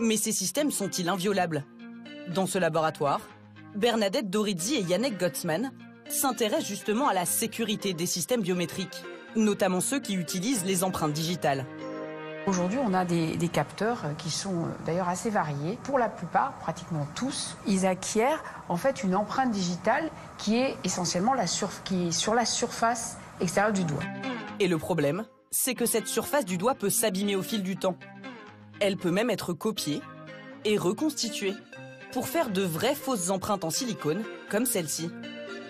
Mais ces systèmes sont-ils inviolables? Dans ce laboratoire, Bernadette Dorizzi et Yannick Gottsman s'intéressent justement à la sécurité des systèmes biométriques, notamment ceux qui utilisent les empreintes digitales. Aujourd'hui, on a des capteurs qui sont d'ailleurs assez variés. Pour la plupart, pratiquement tous, ils acquièrent en fait une empreinte digitale qui est essentiellement qui est sur la surface extérieure du doigt. Et le problème, c'est que cette surface du doigt peut s'abîmer au fil du temps. Elle peut même être copiée et reconstituée pour faire de vraies fausses empreintes en silicone, comme celle-ci.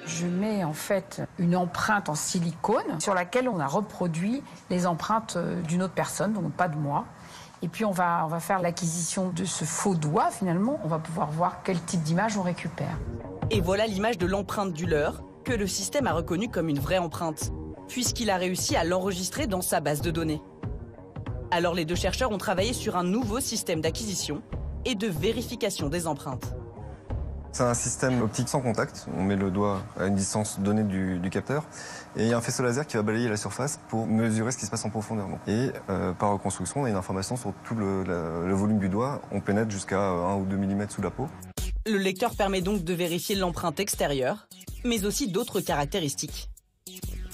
Je mets en fait une empreinte en silicone sur laquelle on a reproduit les empreintes d'une autre personne, donc pas de moi. Et puis on va faire l'acquisition de ce faux doigt finalement. On va pouvoir voir quel type d'image on récupère. Et voilà l'image de l'empreinte du leurre que le système a reconnue comme une vraie empreinte, puisqu'il a réussi à l'enregistrer dans sa base de données. Alors les deux chercheurs ont travaillé sur un nouveau système d'acquisition et de vérification des empreintes. C'est un système optique sans contact. On met le doigt à une distance donnée du capteur et il y a un faisceau laser qui va balayer la surface pour mesurer ce qui se passe en profondeur. Et par reconstruction, on a une information sur tout le volume du doigt. On pénètre jusqu'à 1 ou 2 mm sous la peau. Le lecteur permet donc de vérifier l'empreinte extérieure, mais aussi d'autres caractéristiques.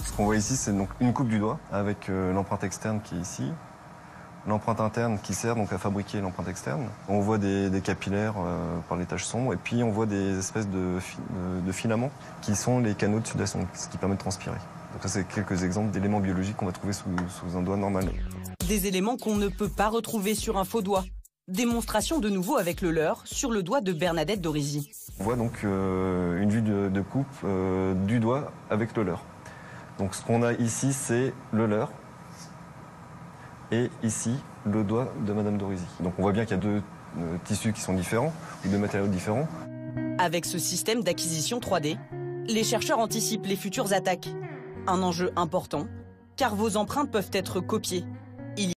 Ce qu'on voit ici, c'est donc une coupe du doigt avec l'empreinte externe qui est ici. L'empreinte interne qui sert donc à fabriquer l'empreinte externe. On voit des capillaires par les taches sombres et puis on voit des espèces de filaments qui sont les canaux de sudation, ce qui permet de transpirer. Donc ça, c'est quelques exemples d'éléments biologiques qu'on va trouver sous un doigt normal. Des éléments qu'on ne peut pas retrouver sur un faux doigt. Démonstration de nouveau avec le leurre sur le doigt de Bernadette Dorizzi. On voit donc une vue de coupe du doigt avec le leurre. Donc ce qu'on a ici, c'est le leurre. Et ici, le doigt de Madame Dorizzi. Donc on voit bien qu'il y a deux tissus qui sont différents, ou deux matériaux différents. Avec ce système d'acquisition 3D, les chercheurs anticipent les futures attaques. Un enjeu important, car vos empreintes peuvent être copiées